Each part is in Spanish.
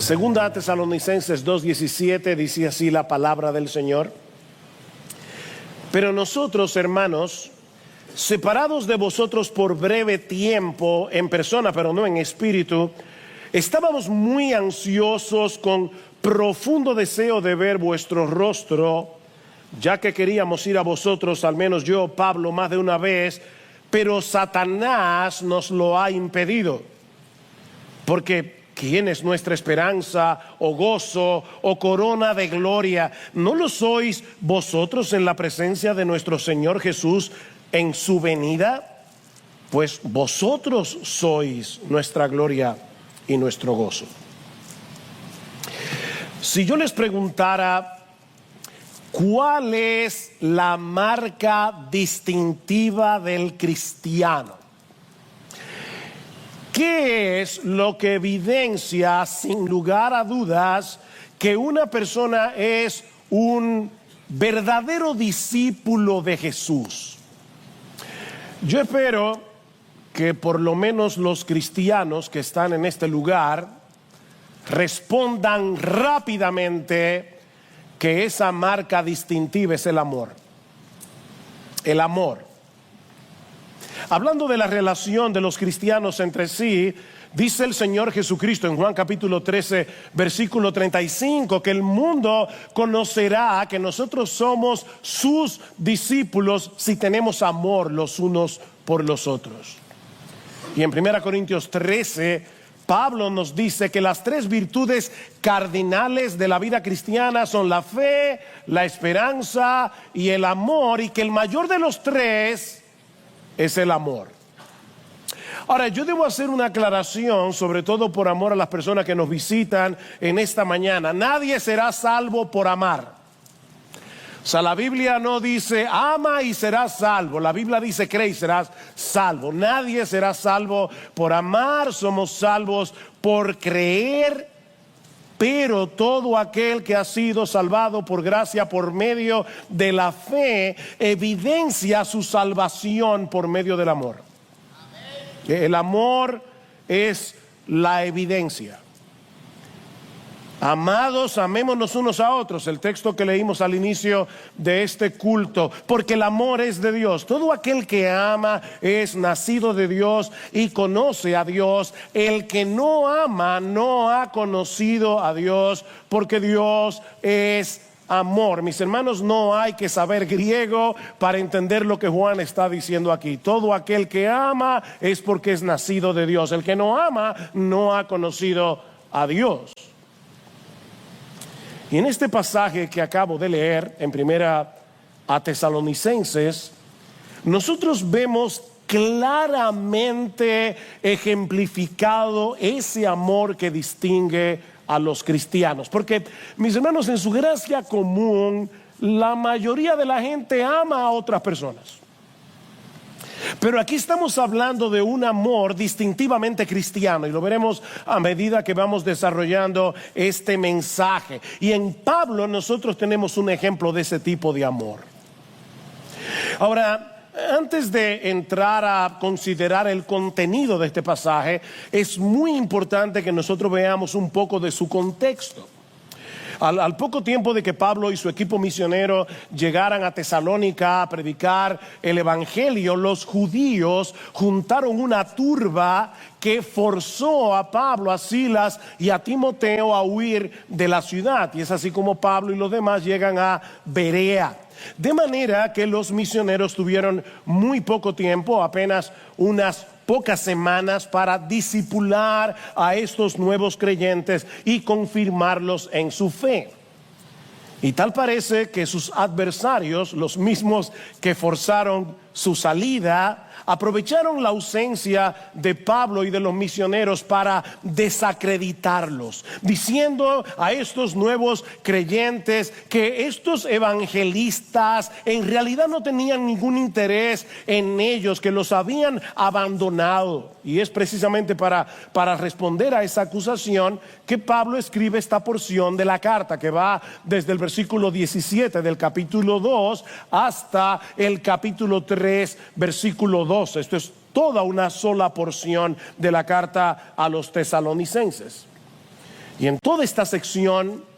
Segunda Tesalonicenses 2:17 dice así la palabra del Señor: pero nosotros, hermanos, separados de vosotros por breve tiempo en persona, pero no en espíritu, estábamos muy ansiosos con profundo deseo de ver vuestro rostro, ya que queríamos ir a vosotros, al menos yo, Pablo, más de una vez, pero Satanás nos lo ha impedido. Porque ¿quién es nuestra esperanza, o gozo, o corona de gloria? ¿No lo sois vosotros en la presencia de nuestro Señor Jesús en su venida? Pues vosotros sois nuestra gloria y nuestro gozo. Si yo les preguntara, ¿cuál es la marca distintiva del cristiano? ¿Qué es lo que evidencia sin lugar a dudas que una persona es un verdadero discípulo de Jesús? Yo espero que por lo menos los cristianos que están en este lugar respondan rápidamente que esa marca distintiva es el amor. El amor. Hablando de la relación de los cristianos entre sí, dice el Señor Jesucristo en Juan capítulo 13, versículo 35, que el mundo conocerá que nosotros somos sus discípulos si tenemos amor los unos por los otros. Y en 1 Corintios 13, Pablo nos dice que las tres virtudes cardinales de la vida cristiana son la fe, la esperanza y el amor, y que el mayor de los tres es el amor. Ahora, yo debo hacer una aclaración, sobre todo por amor a las personas que nos visitan en esta mañana. Nadie será salvo por amar. O sea, la Biblia no dice ama y serás salvo. La Biblia dice cree y serás salvo. Nadie será salvo por amar. Somos salvos por creer. Pero todo aquel que ha sido salvado por gracia por medio de la fe evidencia su salvación por medio del amor. El amor es la evidencia. Amados, amémonos unos a otros, el texto que leímos al inicio de este culto, porque el amor es de Dios. Todo aquel que ama es nacido de Dios y conoce a Dios. El que no ama no ha conocido a Dios, porque Dios es amor. Mis hermanos, no hay que saber griego para entender lo que Juan está diciendo aquí. Todo aquel que ama es porque es nacido de Dios. El que no ama no ha conocido a Dios. Y en este pasaje que acabo de leer en 1 Tesalonicenses, nosotros vemos claramente ejemplificado ese amor que distingue a los cristianos. Porque, mis hermanos, en su gracia común, la mayoría de la gente ama a otras personas. Pero aquí estamos hablando de un amor distintivamente cristiano, y lo veremos a medida que vamos desarrollando este mensaje. Y en Pablo nosotros tenemos un ejemplo de ese tipo de amor. Ahora, antes de entrar a considerar el contenido de este pasaje, es muy importante que nosotros veamos un poco de su contexto. Al poco tiempo de que Pablo y su equipo misionero llegaran a Tesalónica a predicar el evangelio, los judíos juntaron una turba que forzó a Pablo, a Silas y a Timoteo a huir de la ciudad. Y es así como Pablo y los demás llegan a Berea. De manera que los misioneros tuvieron muy poco tiempo, apenas unas pocas semanas, para discipular a estos nuevos creyentes y confirmarlos en su fe. Y tal parece que sus adversarios, los mismos que forzaron su salida, aprovecharon la ausencia de Pablo y de los misioneros para desacreditarlos, diciendo a estos nuevos creyentes que estos evangelistas en realidad no tenían ningún interés en ellos, que los habían abandonado. Y es precisamente para responder a esa acusación que Pablo escribe esta porción de la carta, que va desde el versículo 17 del capítulo 2 hasta el capítulo 3, versículo 12. Esto es toda una sola porción de la carta a los tesalonicenses. Y en toda esta sección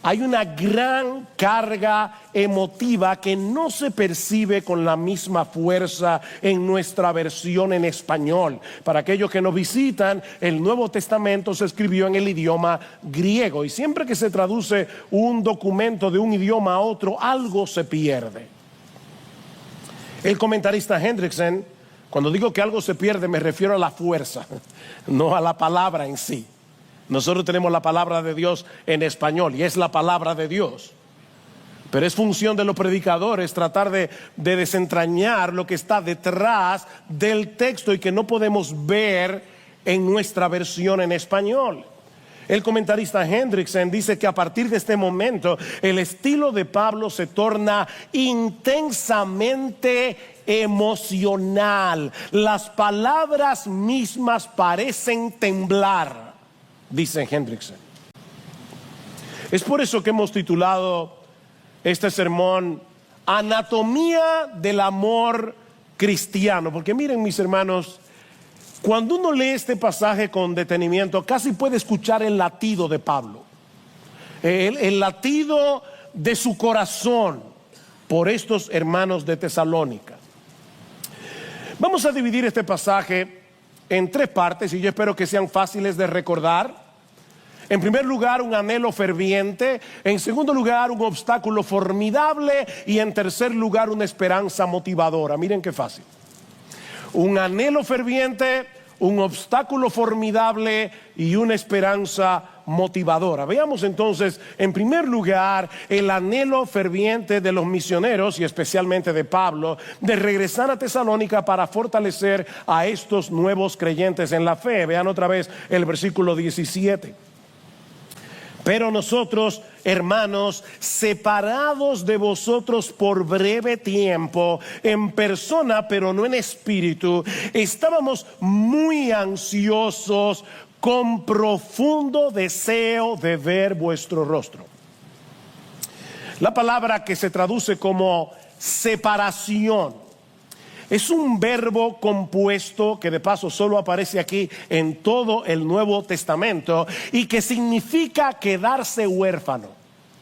hay una gran carga emotiva que no se percibe con la misma fuerza en nuestra versión en español. Para aquellos que nos visitan, el Nuevo Testamento se escribió en el idioma griego y siempre que se traduce un documento de un idioma a otro, algo se pierde. El comentarista Hendrickson, cuando digo que algo se pierde, me refiero a la fuerza, no a la palabra en sí. Nosotros tenemos la palabra de Dios en español y es la palabra de Dios. Pero es función de los predicadores tratar de desentrañar lo que está detrás del texto y que no podemos ver en nuestra versión en español. El comentarista Hendrickson dice que a partir de este momento el estilo de Pablo se torna intensamente emocional. Las palabras mismas parecen temblar, dice Hendrickson. Es por eso que hemos titulado este sermón Anatomía del amor cristiano. Porque miren, mis hermanos, cuando uno lee este pasaje con detenimiento, casi puede escuchar el latido de Pablo, el latido de su corazón por estos hermanos de Tesalónica. Vamos a dividir este pasaje en tres partes y yo espero que sean fáciles de recordar. En primer lugar, un anhelo ferviente. En segundo lugar, un obstáculo formidable. Y en tercer lugar, una esperanza motivadora. Miren qué fácil. Un anhelo ferviente, un obstáculo formidable y una esperanza motivadora. Veamos entonces, en primer lugar, el anhelo ferviente de los misioneros y especialmente de Pablo de regresar a Tesalónica para fortalecer a estos nuevos creyentes en la fe. Vean otra vez el versículo 17. Pero nosotros, hermanos, separados de vosotros por breve tiempo, en persona pero no en espíritu, estábamos muy ansiosos con profundo deseo de ver vuestro rostro. La palabra que se traduce como separación es un verbo compuesto que de paso solo aparece aquí en todo el Nuevo Testamento y que significa quedarse huérfano.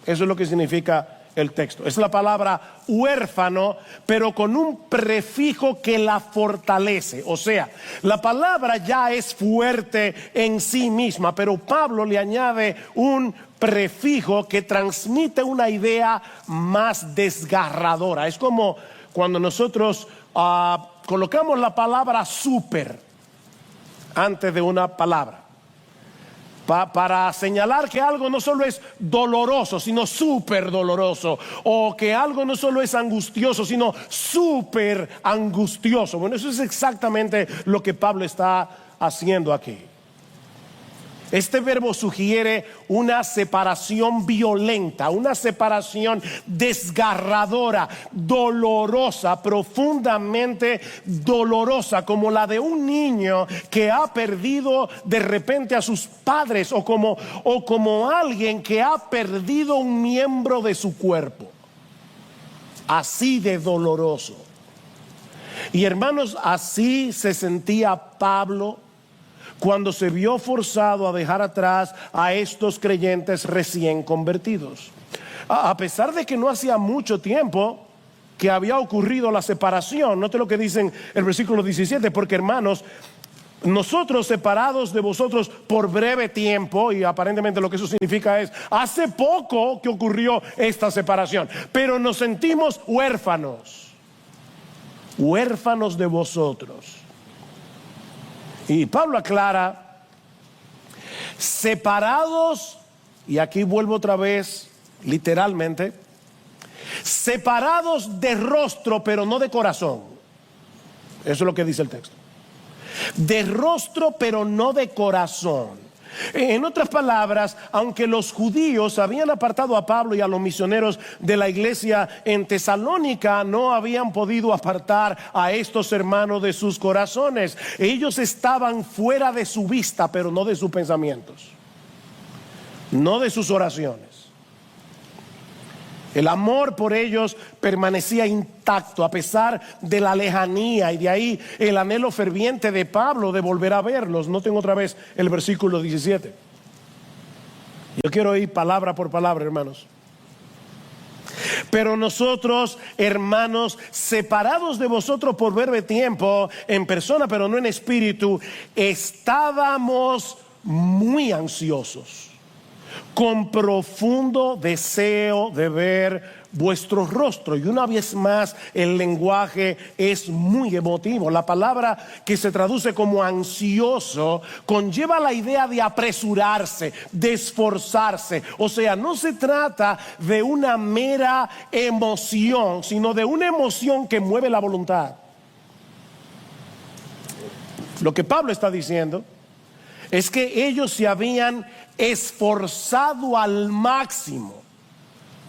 Eso es lo que significa el texto. Es la palabra huérfano, pero con un prefijo que la fortalece. O sea, la palabra ya es fuerte en sí misma, pero Pablo le añade un prefijo que transmite una idea más desgarradora. Es como cuando nosotros colocamos la palabra súper antes de una palabra para señalar que algo no solo es doloroso, sino súper doloroso, o que algo no solo es angustioso, sino súper angustioso. Bueno, eso es exactamente lo que Pablo está haciendo aquí. Este verbo sugiere una separación violenta, una separación desgarradora, dolorosa, profundamente dolorosa, como la de un niño que ha perdido de repente a sus padres o como alguien que ha perdido un miembro de su cuerpo. Así de doloroso. Y hermanos, así se sentía Pablo cuando se vio forzado a dejar atrás a estos creyentes recién convertidos. A pesar de que no hacía mucho tiempo que había ocurrido la separación, note lo que dice el versículo 17, porque hermanos, nosotros separados de vosotros por breve tiempo, y aparentemente lo que eso significa es, hace poco que ocurrió esta separación, pero nos sentimos huérfanos de vosotros. Y Pablo aclara, separados, y aquí vuelvo otra vez, literalmente, separados de rostro, pero no de corazón. Eso es lo que dice el texto. De rostro, pero no de corazón. En otras palabras, aunque los judíos habían apartado a Pablo y a los misioneros de la iglesia en Tesalónica, no habían podido apartar a estos hermanos de sus corazones. Ellos estaban fuera de su vista, pero no de sus pensamientos, no de sus oraciones. El amor por ellos permanecía intacto a pesar de la lejanía, y de ahí el anhelo ferviente de Pablo de volver a verlos. Noten otra vez el versículo 17. Yo quiero ir palabra por palabra, hermanos. Pero nosotros, hermanos, separados de vosotros por breve tiempo, en persona pero no en espíritu, estábamos muy ansiosos, con profundo deseo de ver vuestro rostro. Y una vez más, el lenguaje es muy emotivo. La palabra que se traduce como ansioso conlleva la idea de apresurarse, de esforzarse. O sea, no se trata de una mera emoción, sino de una emoción que mueve la voluntad. Lo que Pablo está diciendo es que ellos se habían esforzado al máximo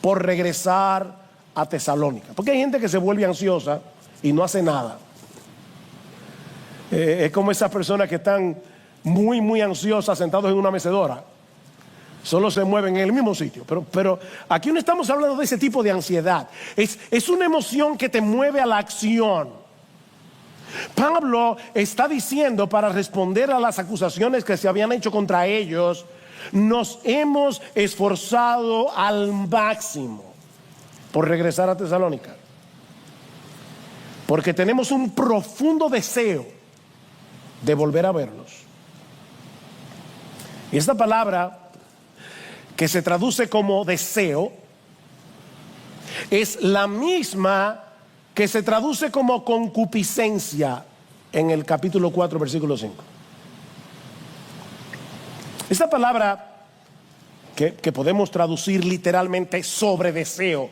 por regresar a Tesalónica. Porque hay gente que se vuelve ansiosa y no hace nada. Es como esas personas que están muy ansiosas sentados en una mecedora. Solo se mueven en el mismo sitio. Pero aquí no estamos hablando de ese tipo de ansiedad. Es una emoción que te mueve a la acción. Pablo está diciendo, para responder a las acusaciones que se habían hecho contra ellos, nos hemos esforzado al máximo por regresar a Tesalónica, porque tenemos un profundo deseo de volver a verlos. Y esta palabra, que se traduce como deseo, es la misma que se traduce como concupiscencia en el capítulo 4, versículo 5. Esta palabra, que podemos traducir literalmente sobre deseo,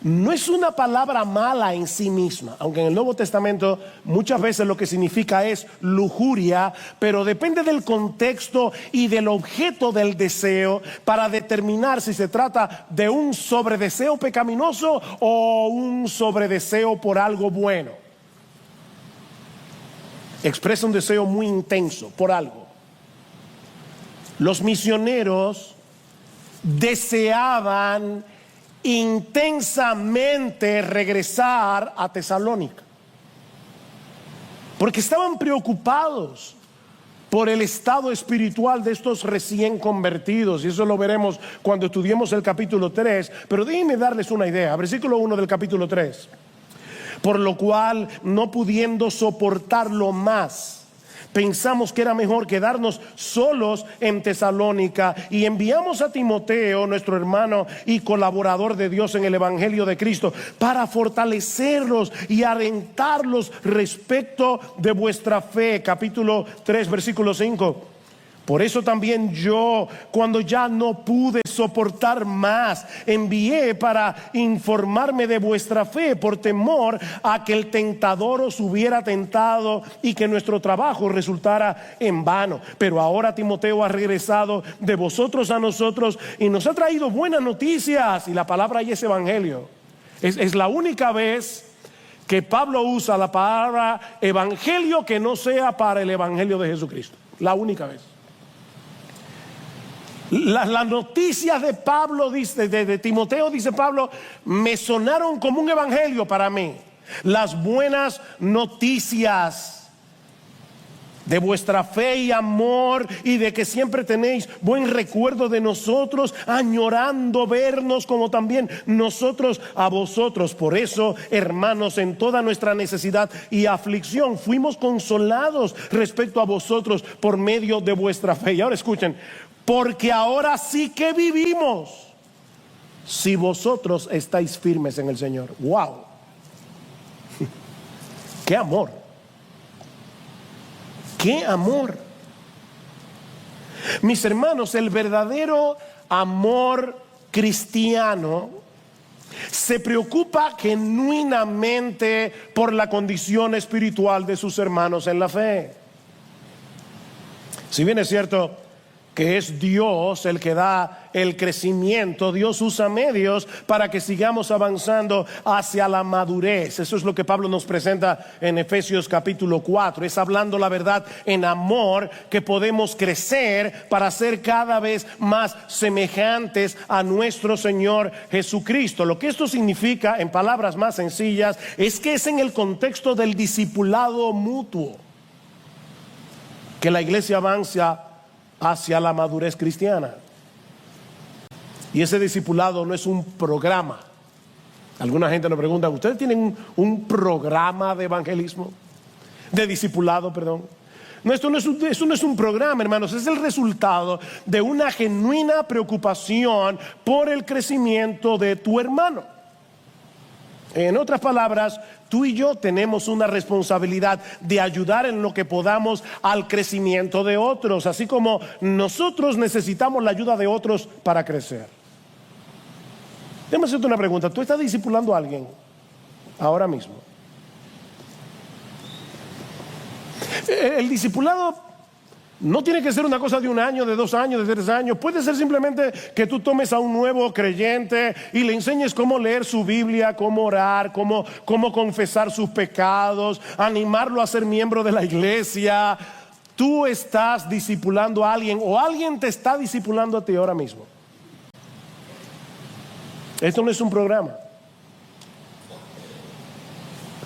no es una palabra mala en sí misma, aunque en el Nuevo Testamento muchas veces lo que significa es lujuria, pero depende del contexto y del objeto del deseo para determinar si se trata de un sobredeseo pecaminoso o un sobredeseo por algo bueno. Expresa un deseo muy intenso por algo. Los misioneros deseaban intensamente regresar a Tesalónica, porque estaban preocupados por el estado espiritual de estos recién convertidos, y eso lo veremos cuando estudiemos el capítulo 3. Pero déjenme darles una idea. Versículo 1 del capítulo 3. Por lo cual, no pudiendo soportarlo más, pensamos que era mejor quedarnos solos en Tesalónica, y enviamos a Timoteo, nuestro hermano y colaborador de Dios en el Evangelio de Cristo, para fortalecerlos y alentarlos respecto de vuestra fe. Capítulo 3, versículo 5. Por eso también yo, cuando ya no pude soportar más, envié para informarme de vuestra fe, por temor a que el tentador os hubiera tentado y que nuestro trabajo resultara en vano. Pero ahora Timoteo ha regresado de vosotros a nosotros y nos ha traído buenas noticias. Y la palabra ahí es evangelio. Es la única vez que Pablo usa la palabra evangelio que no sea para el evangelio de Jesucristo. La única vez. Las noticias de Pablo, de Timoteo, dice Pablo, me sonaron como un evangelio para mí. Las buenas noticias de vuestra fe y amor, y de que siempre tenéis buen recuerdo de nosotros, añorando vernos como también nosotros a vosotros. Por eso, hermanos, en toda nuestra necesidad y aflicción fuimos consolados respecto a vosotros por medio de vuestra fe. Y ahora escuchen: porque ahora sí que vivimos si vosotros estáis firmes en el Señor. ¡Wow! ¡Qué amor! ¡Qué amor! Mis hermanos, el verdadero amor cristiano se preocupa genuinamente por la condición espiritual de sus hermanos en la fe. Si bien es cierto que es Dios el que da el crecimiento, Dios usa medios para que sigamos avanzando hacia la madurez. Eso es lo que Pablo nos presenta en Efesios capítulo 4. Es hablando la verdad en amor que podemos crecer para ser cada vez más semejantes a nuestro Señor Jesucristo. Lo que esto significa, en palabras más sencillas, es que es en el contexto del discipulado mutuo que la iglesia avanza hacia la madurez cristiana. Y ese discipulado no es un programa. Alguna gente nos pregunta, ¿ustedes tienen un programa de evangelismo? De discipulado, perdón. No, esto no es un programa, hermanos, es el resultado de una genuina preocupación por el crecimiento de tu hermano. En otras palabras, tú y yo tenemos una responsabilidad de ayudar en lo que podamos al crecimiento de otros, así como nosotros necesitamos la ayuda de otros para crecer. Déjame hacerte una pregunta. ¿Tú estás discipulando a alguien ahora mismo? El discipulado no tiene que ser una cosa de 1 año, de 2 años, de 3 años. Puede ser simplemente que tú tomes a un nuevo creyente y le enseñes cómo leer su Biblia, cómo orar, cómo confesar sus pecados, animarlo a ser miembro de la iglesia. Tú estás discipulando a alguien o alguien te está discipulando a ti ahora mismo. Esto no es un programa.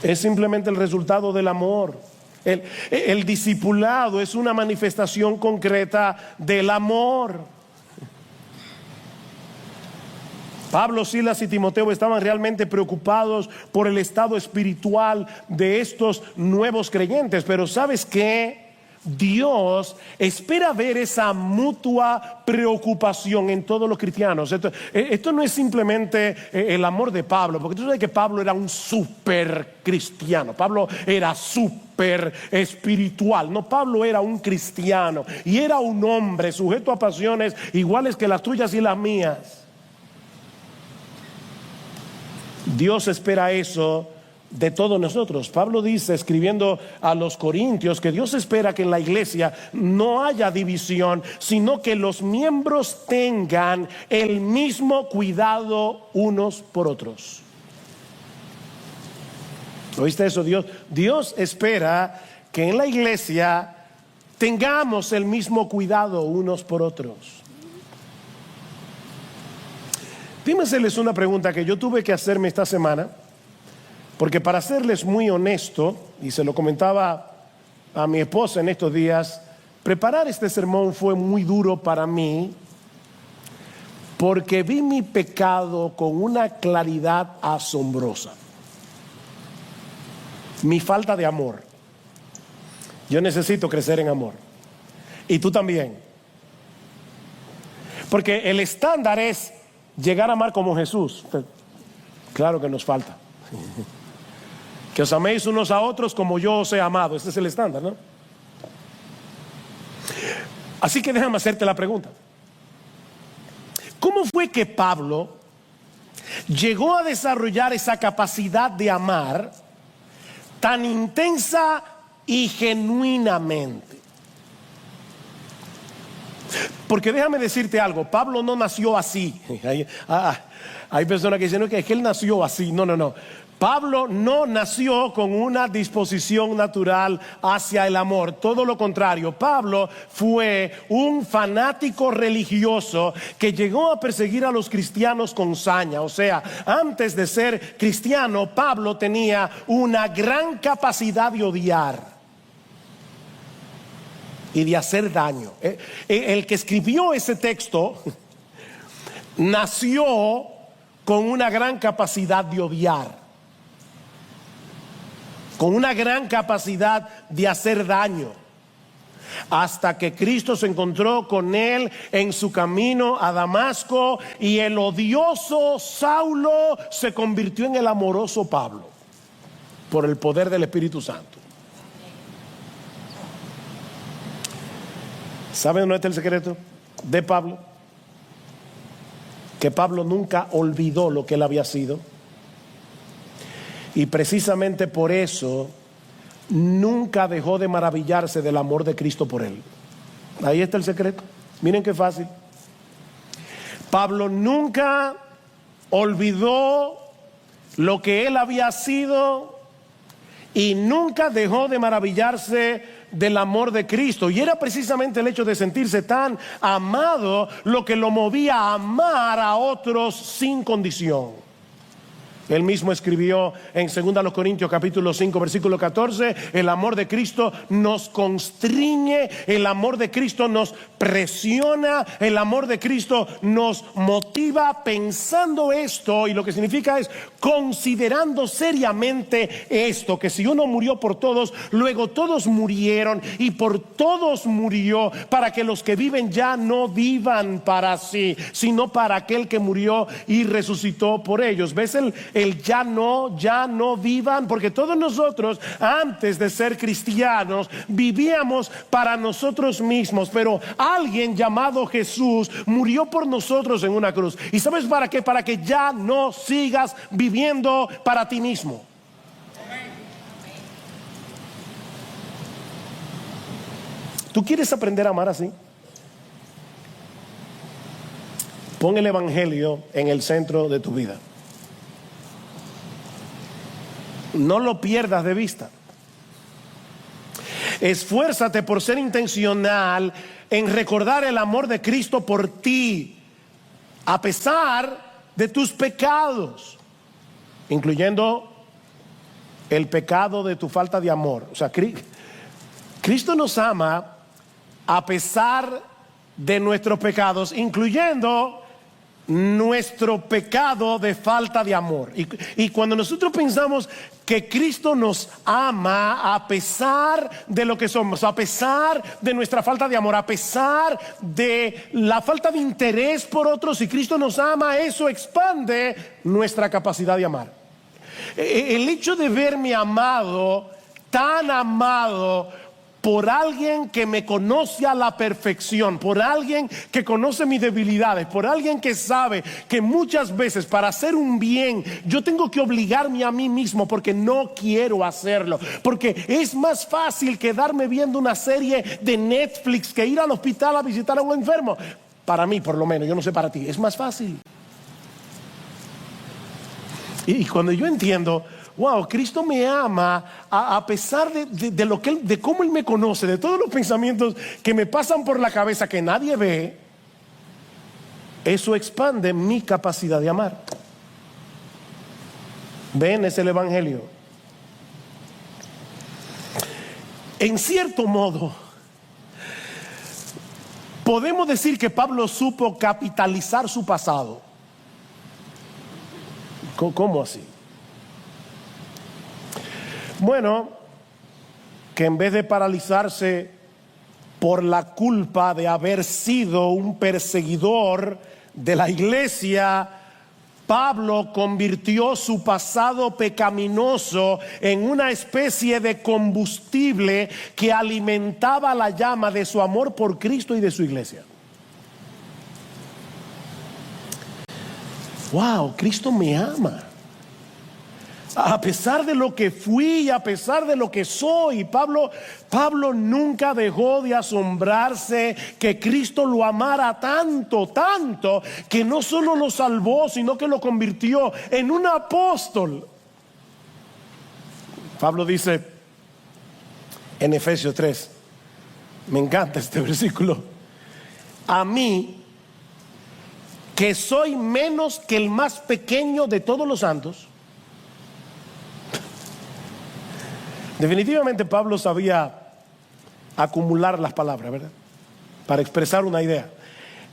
Es simplemente el resultado del amor. El discipulado es una manifestación concreta del amor. Pablo, Silas y Timoteo estaban realmente preocupados por el estado espiritual de estos nuevos creyentes. Pero ¿sabes qué? Dios espera ver esa mutua preocupación en todos los cristianos. Esto no es simplemente el amor de Pablo, porque tú sabes que Pablo era un súper cristiano. Pablo era súper espiritual. No, Pablo era un cristiano y era un hombre sujeto a pasiones iguales que las tuyas y las mías. Dios espera eso de todos nosotros. Pablo dice, escribiendo a los Corintios, que Dios espera que en la iglesia no haya división, sino que los miembros tengan el mismo cuidado unos por otros. ¿Oíste eso? Dios espera que en la iglesia tengamos el mismo cuidado unos por otros. Dime hacerles una pregunta que yo tuve que hacerme esta semana. Porque para serles muy honesto, y se lo comentaba a mi esposa en estos días, preparar este sermón fue muy duro para mí, porque vi mi pecado con una claridad asombrosa. Mi falta de amor. Yo necesito crecer en amor. Y tú también. Porque el estándar es llegar a amar como Jesús. Claro que nos falta. Que os améis unos a otros como yo os he amado. Ese es el estándar, ¿no? Así que déjame hacerte la pregunta. ¿Cómo fue que Pablo llegó a desarrollar esa capacidad de amar tan intensa y genuinamente? Porque déjame decirte algo, Pablo no nació así. Hay personas que dicen no, que él nació así. No. Pablo no nació con una disposición natural hacia el amor, todo lo contrario. Pablo fue un fanático religioso que llegó a perseguir a los cristianos con saña. O sea, antes de ser cristiano, Pablo tenía una gran capacidad de odiar y de hacer daño. El que escribió ese texto nació con una gran capacidad de odiar, con una gran capacidad de hacer daño, hasta que Cristo se encontró con él en su camino a Damasco y el odioso Saulo se convirtió en el amoroso Pablo por el poder del Espíritu Santo. ¿Saben dónde está el secreto de Pablo? Que Pablo nunca olvidó lo que él había sido. Y precisamente por eso nunca dejó de maravillarse del amor de Cristo por él. Ahí está el secreto. Miren qué fácil. Pablo nunca olvidó lo que él había sido y nunca dejó de maravillarse del amor de Cristo. Y era precisamente el hecho de sentirse tan amado lo que lo movía a amar a otros sin condición. Él mismo escribió en 2 Corintios capítulo 5 versículo 14, el amor de Cristo nos constriñe, el amor de Cristo nos presiona, el amor de Cristo nos motiva pensando esto, y lo que significa es considerando seriamente esto, que si uno murió por todos, luego todos murieron y por todos murió, para que los que viven ya no vivan para sí, sino para aquel que murió y resucitó por ellos. ¿Ves el ya no vivan? Porque todos nosotros antes de ser cristianos vivíamos para nosotros mismos, pero alguien llamado Jesús murió por nosotros en una cruz. ¿Y sabes para qué? Para que ya no sigas viviendo para ti mismo. ¿Tú quieres aprender a amar así? Pon el evangelio en el centro de tu vida. No lo pierdas de vista. Esfuérzate por ser intencional en recordar el amor de Cristo por ti, a pesar de tus pecados, incluyendo el pecado de tu falta de amor. O sea, Cristo nos ama a pesar de nuestros pecados, incluyendo nuestro pecado de falta de amor. Y cuando nosotros pensamos que Cristo nos ama a pesar de lo que somos, a pesar de nuestra falta de amor, a pesar de la falta de interés por otros, y Cristo nos ama, eso expande nuestra capacidad de amar. El hecho de verme amado, tan amado por alguien que me conoce a la perfección, por alguien que conoce mis debilidades, por alguien que sabe que muchas veces para hacer un bien yo tengo que obligarme a mí mismo porque no quiero hacerlo, porque es más fácil quedarme viendo una serie de Netflix que ir al hospital a visitar a un enfermo. Para mí, por lo menos, yo no sé para ti, es más fácil. Y cuando yo entiendo, wow, Cristo me ama a pesar de lo que de cómo Él me conoce, de todos los pensamientos que me pasan por la cabeza que nadie ve, eso expande mi capacidad de amar. Ven, es el evangelio. En cierto modo, podemos decir que Pablo supo capitalizar su pasado. ¿Cómo así? Bueno, que en vez de paralizarse por la culpa de haber sido un perseguidor de la iglesia, Pablo convirtió su pasado pecaminoso en una especie de combustible que alimentaba la llama de su amor por Cristo y de su iglesia. Wow, Cristo me ama. A pesar de lo que fui, a pesar de lo que soy, Pablo nunca dejó de asombrarse que Cristo lo amara tanto, que no solo lo salvó, sino que lo convirtió en un apóstol. Pablo dice en Efesios 3, me encanta este versículo: a mí, que soy menos que el más pequeño de todos los santos. Definitivamente Pablo sabía acumular las palabras, ¿verdad? Para expresar una idea.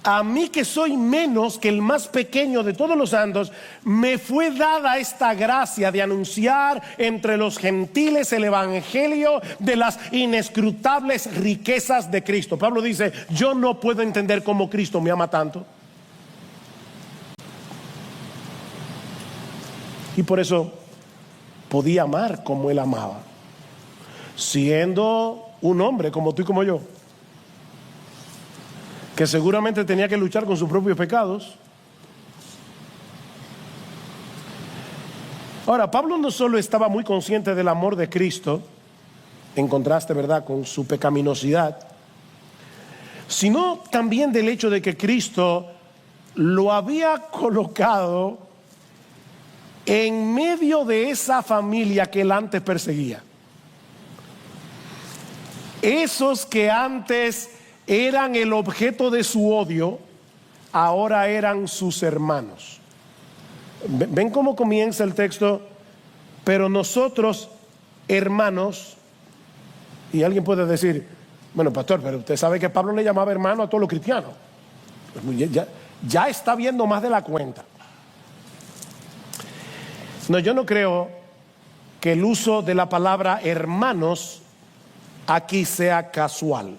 A mí, que soy menos que el más pequeño de todos los santos, me fue dada esta gracia de anunciar entre los gentiles el evangelio de las inescrutables riquezas de Cristo. Pablo dice, yo no puedo entender cómo Cristo me ama tanto. Y por eso podía amar como Él amaba, siendo un hombre como tú y como yo, que seguramente tenía que luchar con sus propios pecados. Ahora, Pablo no solo estaba muy consciente del amor de Cristo, en contraste, ¿verdad?, con su pecaminosidad, sino también del hecho de que Cristo lo había colocado en medio de esa familia que él antes perseguía. Esos que antes eran el objeto de su odio, ahora eran sus hermanos. Ven cómo comienza el texto. Pero nosotros, hermanos, y alguien puede decir, bueno, pastor, pero usted sabe que Pablo le llamaba hermano a todos los cristianos. Ya está viendo más de la cuenta. No, yo no creo que el uso de la palabra hermanos aquí sea casual.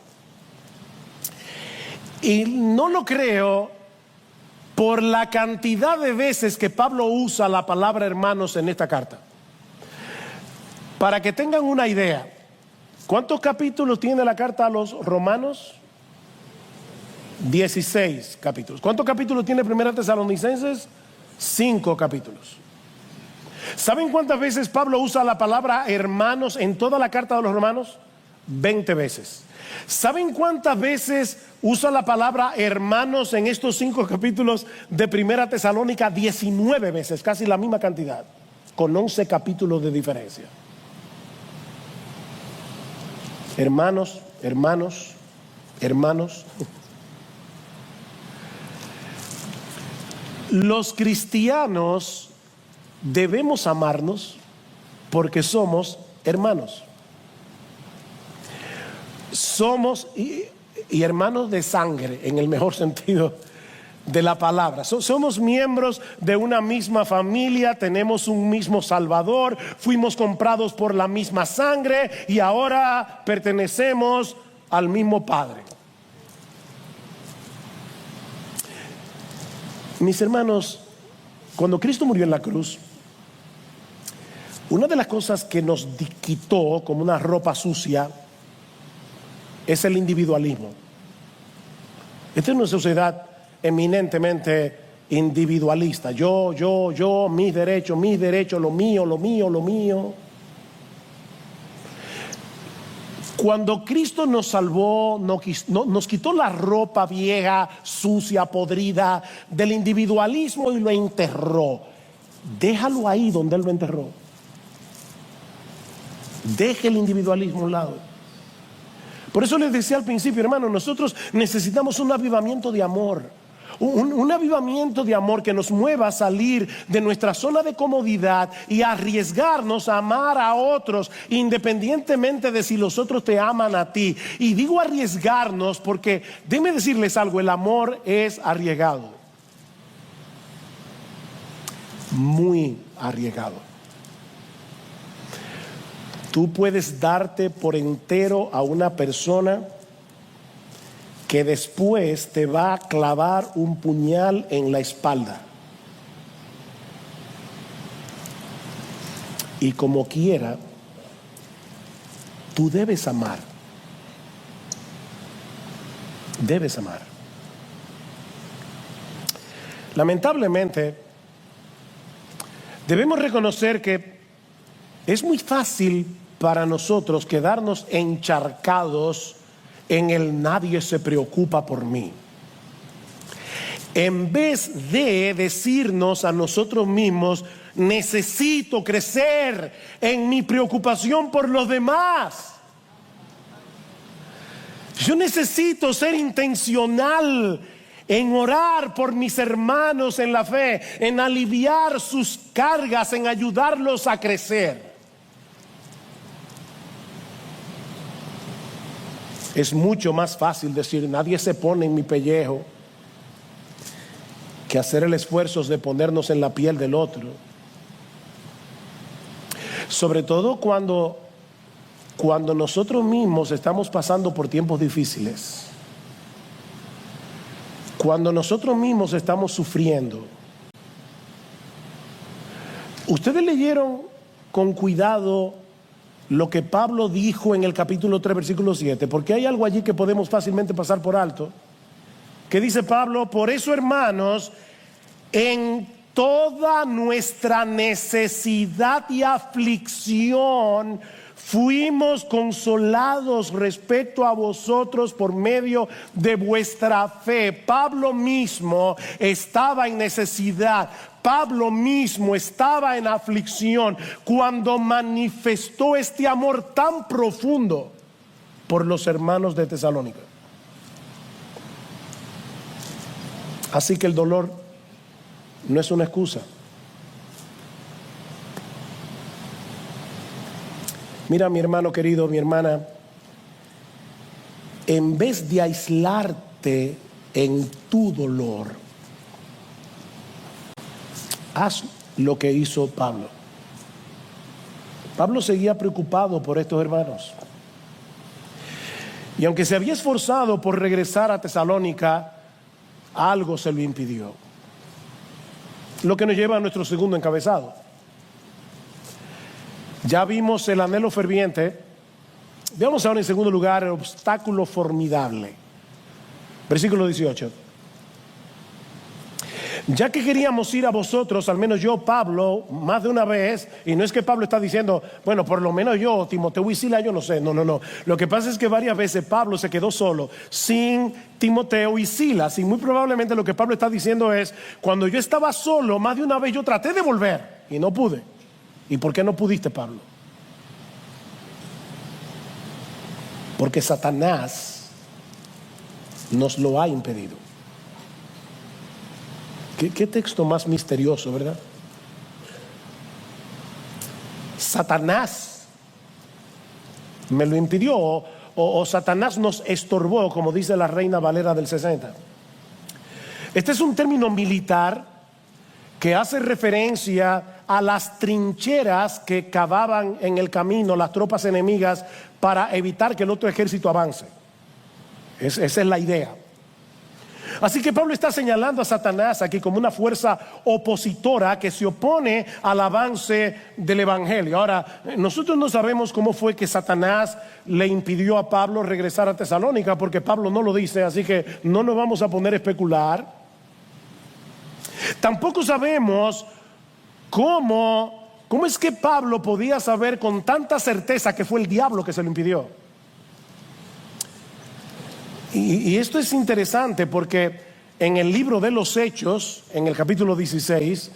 Y no lo creo por la cantidad de veces que Pablo usa la palabra hermanos en esta carta. Para que tengan una idea, ¿cuántos capítulos tiene la carta a los romanos? 16 capítulos. ¿Cuántos capítulos tiene Primera Tesalonicenses? 5 capítulos. ¿Saben cuántas veces Pablo usa la palabra hermanos en toda la carta de los romanos? 20 veces. ¿Saben cuántas veces usa la palabra hermanos en estos 5 capítulos de Primera Tesalónica? 19 veces, casi la misma cantidad, con 11 capítulos de diferencia. Hermanos, hermanos, hermanos. Los cristianos debemos amarnos porque somos hermanos. Somos y hermanos de sangre, en el mejor sentido de la palabra. Somos miembros de una misma familia, tenemos un mismo Salvador, fuimos comprados por la misma sangre y ahora pertenecemos al mismo Padre. Mis hermanos, cuando Cristo murió en la cruz, una de las cosas que nos quitó como una ropa sucia es el individualismo. Esta es una sociedad eminentemente individualista. Yo, mis derechos, lo mío. Cuando Cristo nos salvó, nos quitó la ropa vieja, sucia, podrida del individualismo y lo enterró. Déjalo ahí donde Él lo enterró. Deje el individualismo a un lado. Por eso les decía al principio, hermano, nosotros necesitamos un avivamiento de amor. Un avivamiento de amor que nos mueva a salir de nuestra zona de comodidad y arriesgarnos a amar a otros, independientemente de si los otros te aman a ti. Y digo arriesgarnos porque, déjenme decirles algo, el amor es arriesgado. Muy arriesgado. Tú puedes darte por entero a una persona que después te va a clavar un puñal en la espalda. Y como quiera, tú debes amar. Debes amar. Lamentablemente, debemos reconocer que es muy fácil para nosotros quedarnos encharcados en el nadie se preocupa por mí, en vez de decirnos a nosotros mismos, necesito crecer en mi preocupación por los demás. Yo necesito ser intencional en orar por mis hermanos en la fe, en aliviar sus cargas, en ayudarlos a crecer. Es mucho más fácil decir, nadie se pone en mi pellejo, que hacer el esfuerzo de ponernos en la piel del otro. Sobre todo cuando nosotros mismos estamos pasando por tiempos difíciles. Cuando nosotros mismos estamos sufriendo. Ustedes leyeron con cuidado lo que Pablo dijo en el capítulo 3, versículo 7, porque hay algo allí que podemos fácilmente pasar por alto, que dice Pablo, por eso hermanos, en toda nuestra necesidad y aflicción, fuimos consolados respecto a vosotros por medio de vuestra fe. Pablo mismo estaba en necesidad. Pablo mismo estaba en aflicción cuando manifestó este amor tan profundo por los hermanos de Tesalónica. Así que el dolor no es una excusa. Mira, mi hermano querido, mi hermana, en vez de aislarte en tu dolor, haz lo que hizo Pablo. Pablo seguía preocupado por estos hermanos. Y aunque se había esforzado por regresar a Tesalónica, algo se lo impidió. Lo que nos lleva a nuestro segundo encabezado. Ya vimos el anhelo ferviente. Veamos ahora en segundo lugar el obstáculo formidable. Versículo 18. Ya que queríamos ir a vosotros, al menos yo, Pablo, más de una vez, y no es que Pablo está diciendo, bueno, por lo menos yo, Timoteo y Sila, yo no sé, no. Lo que pasa es que varias veces Pablo se quedó solo, sin Timoteo y Silas, y muy probablemente lo que Pablo está diciendo es, cuando yo estaba solo, más de una vez yo traté de volver, y no pude. ¿Y por qué no pudiste, Pablo? Porque Satanás nos lo ha impedido. ¿Qué texto más misterioso, verdad? Satanás me lo impidió, o Satanás nos estorbó, como dice la Reina Valera del 60. Este es un término militar que hace referencia a las trincheras que cavaban en el camino las tropas enemigas para evitar que el otro ejército avance. Esa es la idea. Así que Pablo está señalando a Satanás aquí como una fuerza opositora que se opone al avance del evangelio. Ahora, nosotros no sabemos cómo fue que Satanás le impidió a Pablo regresar a Tesalónica, porque Pablo no lo dice, así que no nos vamos a poner a especular. Tampoco sabemos cómo es que Pablo podía saber con tanta certeza que fue el diablo que se lo impidió. Y esto es interesante porque en el libro de los Hechos, en el capítulo 16,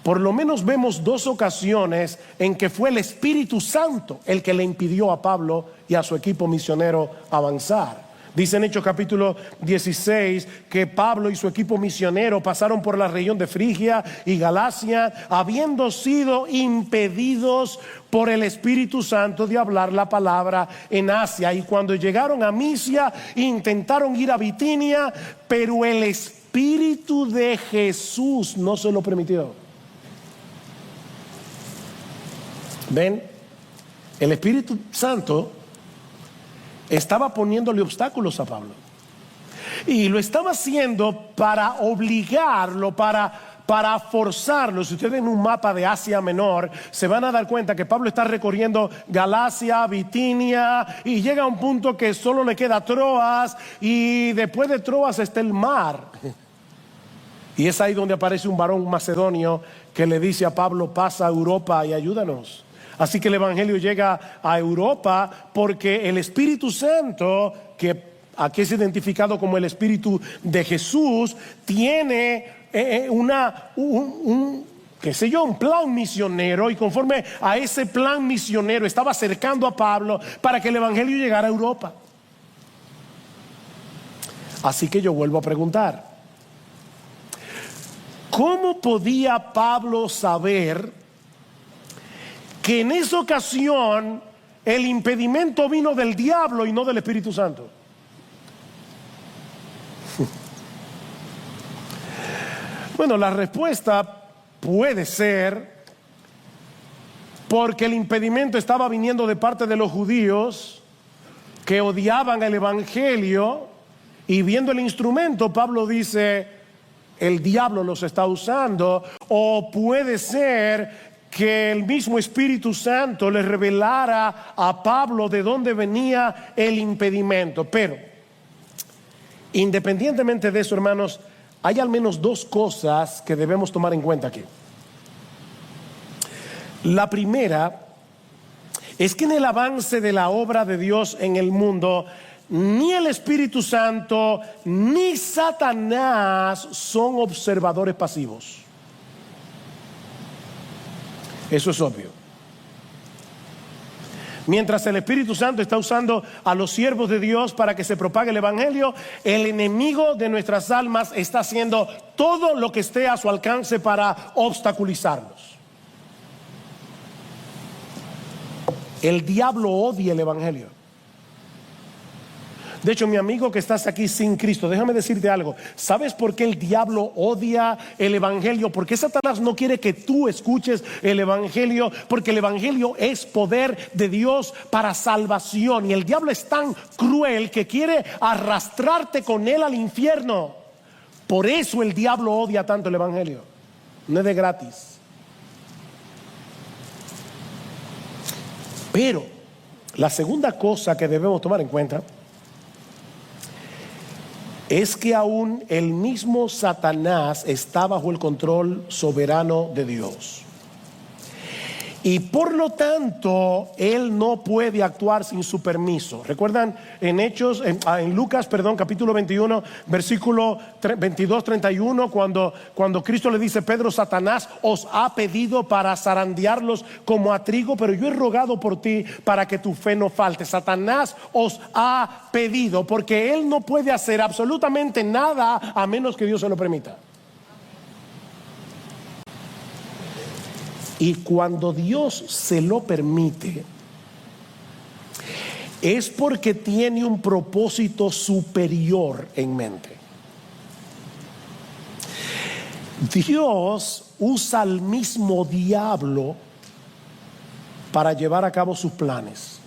por lo menos vemos dos ocasiones en que fue el Espíritu Santo el que le impidió a Pablo y a su equipo misionero avanzar. Dice en Hechos capítulo 16 que Pablo y su equipo misionero pasaron por la región de Frigia y Galacia, habiendo sido impedidos por el Espíritu Santo de hablar la palabra en Asia. Y cuando llegaron a Misia, intentaron ir a Bitinia, pero el Espíritu de Jesús no se lo permitió. ¿Ven? El Espíritu Santo estaba poniéndole obstáculos a Pablo, y lo estaba haciendo para obligarlo, para forzarlo. Si ustedes ven un mapa de Asia Menor, se van a dar cuenta que Pablo está recorriendo Galacia, Bitinia, y llega a un punto que solo le queda Troas, y después de Troas está el mar. Y es ahí donde aparece un varón macedonio que le dice a Pablo: pasa a Europa y ayúdanos. Así que el evangelio llega a Europa porque el Espíritu Santo, que aquí es identificado como el Espíritu de Jesús, tiene un plan misionero, y conforme a ese plan misionero estaba acercando a Pablo para que el evangelio llegara a Europa. Así que yo vuelvo a preguntar: ¿cómo podía Pablo saber que en esa ocasión el impedimento vino del diablo y no del Espíritu Santo? Bueno, la respuesta puede ser porque el impedimento estaba viniendo de parte de los judíos que odiaban el evangelio, y viendo el instrumento, Pablo dice: el diablo los está usando. O puede ser que el mismo Espíritu Santo le revelara a Pablo de dónde venía el impedimento. Pero independientemente de eso, hermanos, hay al menos dos cosas que debemos tomar en cuenta aquí. La primera es que en el avance de la obra de Dios en el mundo, ni el Espíritu Santo ni Satanás son observadores pasivos. Eso es obvio. Mientras el Espíritu Santo está usando a los siervos de Dios para que se propague el evangelio, el enemigo de nuestras almas está haciendo todo lo que esté a su alcance para obstaculizarnos. El diablo odia el evangelio. De hecho, mi amigo que estás aquí sin Cristo, déjame decirte algo. ¿Sabes por qué el diablo odia el evangelio? Porque Satanás no quiere que tú escuches el evangelio, porque el evangelio es poder de Dios para salvación. Y el diablo es tan cruel que quiere arrastrarte con él al infierno. Por eso el diablo odia tanto el evangelio. No es de gratis. Pero la segunda cosa que debemos tomar en cuenta es que aún el mismo Satanás está bajo el control soberano de Dios. Y por lo tanto, él no puede actuar sin su permiso. ¿Recuerdan en Lucas, capítulo 21, versículo 22-31, cuando Cristo le dice: Pedro, Satanás os ha pedido para zarandearlos como a trigo, pero yo he rogado por ti para que tu fe no falte. Satanás os ha pedido, porque él no puede hacer absolutamente nada a menos que Dios se lo permita. Y cuando Dios se lo permite, es porque tiene un propósito superior en mente. Dios usa al mismo diablo para llevar a cabo sus planes.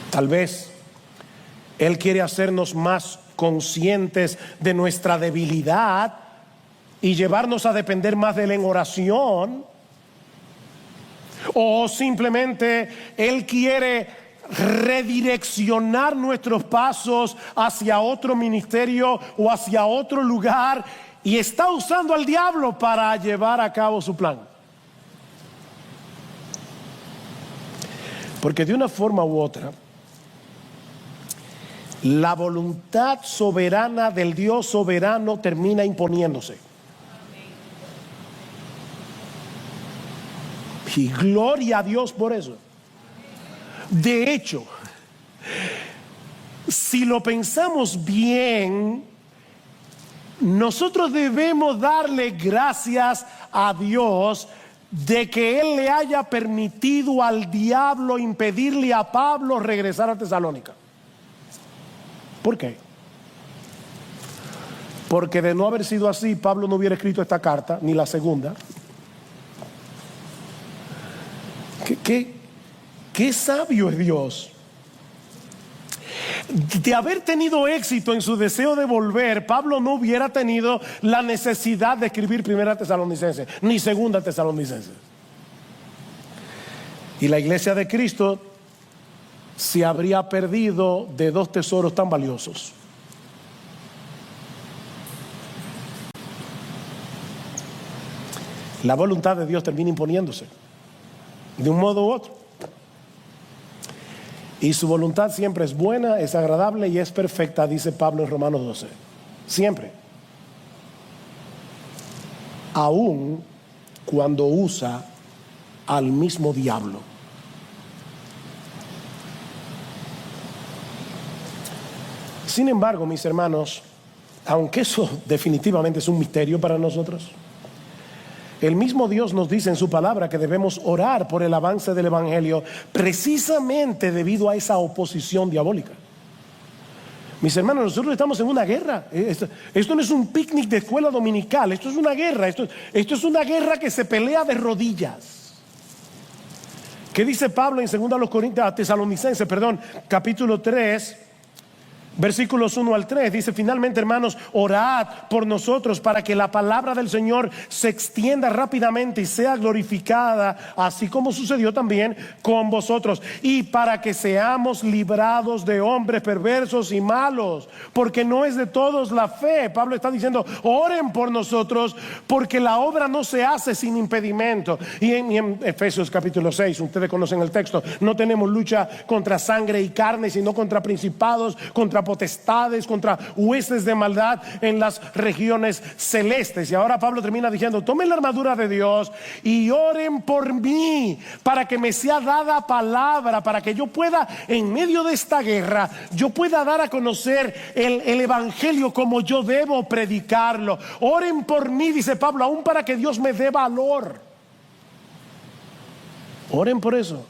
Tal vez Él quiere hacernos más conscientes de nuestra debilidad y llevarnos a depender más de Él en oración. O simplemente Él quiere redireccionar nuestros pasos hacia otro ministerio o hacia otro lugar, y está usando al diablo para llevar a cabo su plan. Porque de una forma u otra, la voluntad soberana del Dios soberano termina imponiéndose. Y gloria a Dios por eso. De hecho, si lo pensamos bien, nosotros debemos darle gracias a Dios de que Él le haya permitido al diablo impedirle a Pablo regresar a Tesalónica. ¿Por qué? Porque de no haber sido así, Pablo no hubiera escrito esta carta, ni la segunda. ¿Qué sabio es Dios? De haber tenido éxito en su deseo de volver, Pablo no hubiera tenido la necesidad de escribir Primera Tesalonicenses ni Segunda Tesalonicenses. Y la iglesia de Cristo se habría perdido de dos tesoros tan valiosos. La voluntad de Dios termina imponiéndose de un modo u otro. Y su voluntad siempre es buena, es agradable y es perfecta, dice Pablo en Romanos 12. Siempre. Aún cuando usa al mismo diablo. Sin embargo, mis hermanos, aunque eso definitivamente es un misterio para nosotros, el mismo Dios nos dice en su palabra que debemos orar por el avance del evangelio, precisamente debido a esa oposición diabólica. Mis hermanos, nosotros estamos en una guerra. Esto no es un picnic de escuela dominical, esto es una guerra. Esto es una guerra que se pelea de rodillas. ¿Qué dice Pablo en 2 Tesalonicenses, capítulo 3? Versículos 1 al 3, dice: finalmente, hermanos, orad por nosotros para que la palabra del Señor se extienda rápidamente y sea glorificada, así como sucedió también con vosotros, y para que seamos librados de hombres perversos y malos, porque no es de todos la fe. Pablo está diciendo: oren por nosotros, porque la obra no se hace sin impedimento. Y en Efesios capítulo 6, ustedes conocen el texto: no tenemos lucha contra sangre y carne, sino contra principados, contra potestades, contra huestes de maldad en las regiones celestes. Y ahora Pablo termina diciendo: tomen la armadura de Dios y oren por mí, para que me sea dada palabra, para que yo pueda, en medio de esta guerra, yo pueda dar a conocer el evangelio como yo debo predicarlo. Oren por mí, dice Pablo, aún para que Dios me dé valor. Oren por eso.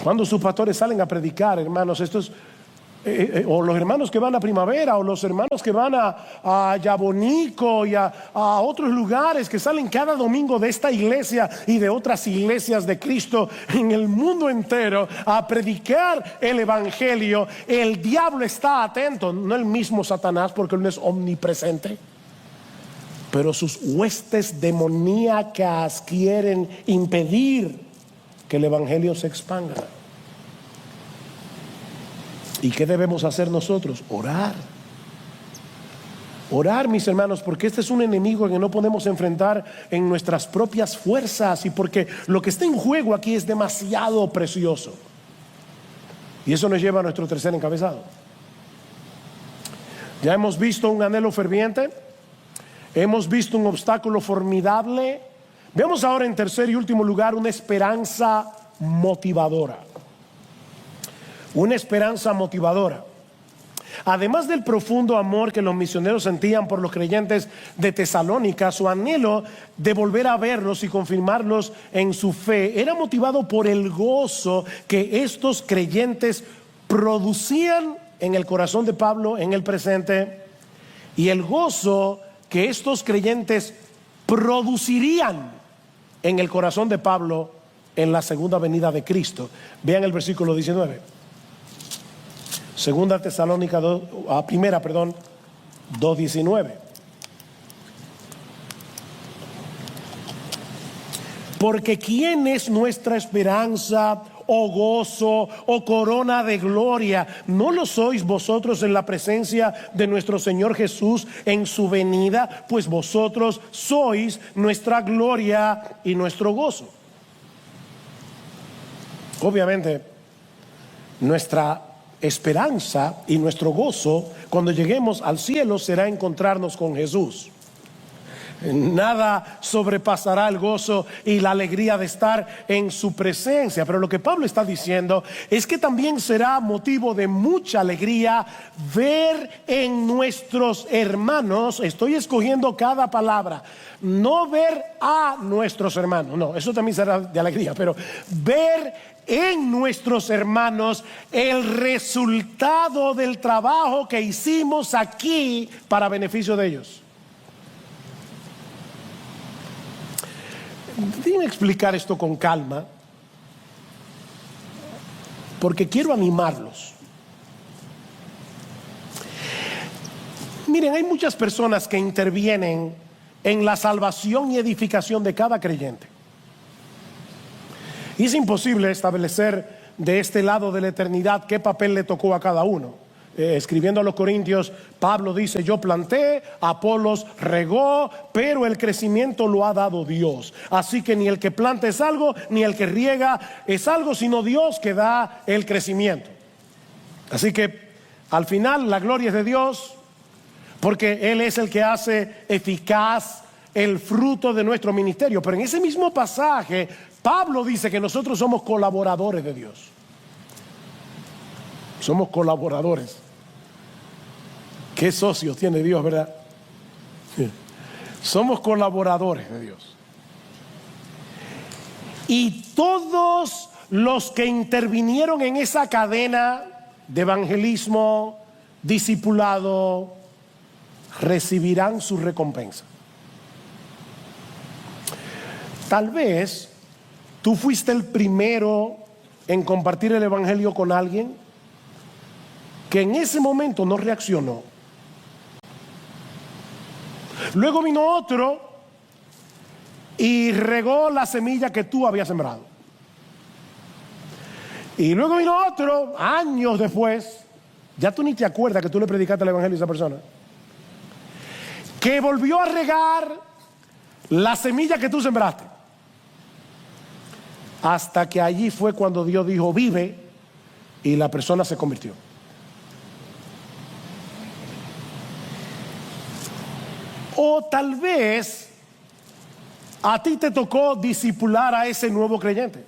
Cuando sus pastores salen a predicar, hermanos, estos o los hermanos que van a Primavera, o los hermanos que van a Yabonico y a otros lugares, que salen cada domingo de esta iglesia y de otras iglesias de Cristo en el mundo entero a predicar el evangelio, el diablo está atento, no el mismo Satanás, porque él no es omnipresente, pero sus huestes demoníacas quieren impedir que el evangelio se expanda. ¿Y qué debemos hacer nosotros? Orar. Orar, mis hermanos, porque este es un enemigo que no podemos enfrentar en nuestras propias fuerzas, y porque lo que está en juego aquí es demasiado precioso. Y eso nos lleva a nuestro tercer encabezado. Ya hemos visto un anhelo ferviente, hemos visto un obstáculo formidable. Veamos ahora, en tercer y último lugar, una esperanza motivadora. Una esperanza motivadora. Además del profundo amor que los misioneros sentían por los creyentes de Tesalónica, su anhelo de volver a verlos y confirmarlos en su fe era motivado por el gozo que estos creyentes producían en el corazón de Pablo en el presente, y el gozo que estos creyentes producirían en el corazón de Pablo en la segunda venida de Cristo. Vean el versículo 19. Segunda Tesalónica 2:19. Porque ¿quién es nuestra esperanza, o gozo, o corona de gloria? ¿No lo sois vosotros en la presencia de nuestro Señor Jesús en su venida? Pues vosotros sois nuestra gloria y nuestro gozo. Obviamente, nuestra esperanza y nuestro gozo cuando lleguemos al cielo será encontrarnos con Jesús. Nada sobrepasará el gozo y la alegría de estar en su presencia. Pero lo que Pablo está diciendo es que también será motivo de mucha alegría ver en nuestros hermanos, estoy escogiendo cada palabra, no ver a nuestros hermanos, no, eso también será de alegría, pero ver en nuestros hermanos el resultado del trabajo que hicimos aquí para beneficio de ellos. Déjenme explicar esto con calma, porque quiero animarlos. Miren, hay muchas personas que intervienen en la salvación y edificación de cada creyente. Y es imposible establecer de este lado de la eternidad qué papel le tocó a cada uno. Escribiendo a los Corintios, Pablo dice: yo planté, Apolos regó, pero el crecimiento lo ha dado Dios. Así que ni el que planta es algo, ni el que riega es algo, sino Dios que da el crecimiento. Así que al final la gloria es de Dios, porque Él es el que hace eficaz el fruto de nuestro ministerio. Pero en ese mismo pasaje Pablo dice que nosotros somos colaboradores de Dios. Somos colaboradores. ¿Qué socios tiene Dios, verdad? Somos colaboradores de Dios. Y todos los que intervinieron en esa cadena de evangelismo, discipulado, recibirán su recompensa. Tal vez tú fuiste el primero en compartir el evangelio con alguien que en ese momento no reaccionó. Luego vino otro y regó la semilla que tú habías sembrado. Y luego vino otro, años después, ya tú ni te acuerdas que tú le predicaste el evangelio a esa persona, que volvió a regar la semilla que tú sembraste. Hasta que allí fue cuando Dios dijo: vive, y la persona se convirtió. O tal vez a ti te tocó discipular a ese nuevo creyente.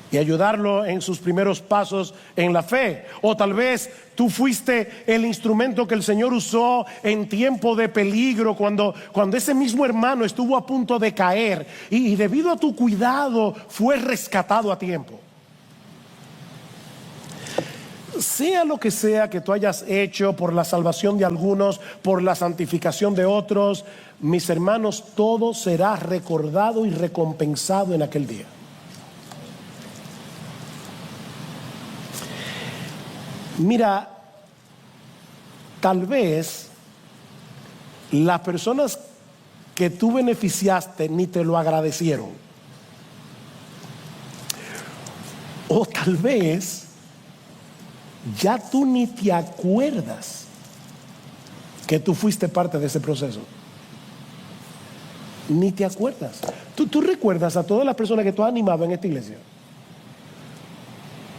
y ayudarlo en sus primeros pasos en la fe. O tal vez tú fuiste el instrumento que el Señor usó en tiempo de peligro, cuando ese mismo hermano estuvo a punto de caer y debido a tu cuidado fue rescatado a tiempo. Sea lo que sea que tú hayas hecho por la salvación de algunos, por la santificación de otros, mis hermanos, todo será recordado y recompensado en aquel día. Mira, tal vez las personas que tú beneficiaste ni te lo agradecieron. O tal vez ya tú ni te acuerdas que tú fuiste parte de ese proceso. Ni te acuerdas. ¿Tú recuerdas a todas las personas que tú has animado en esta iglesia?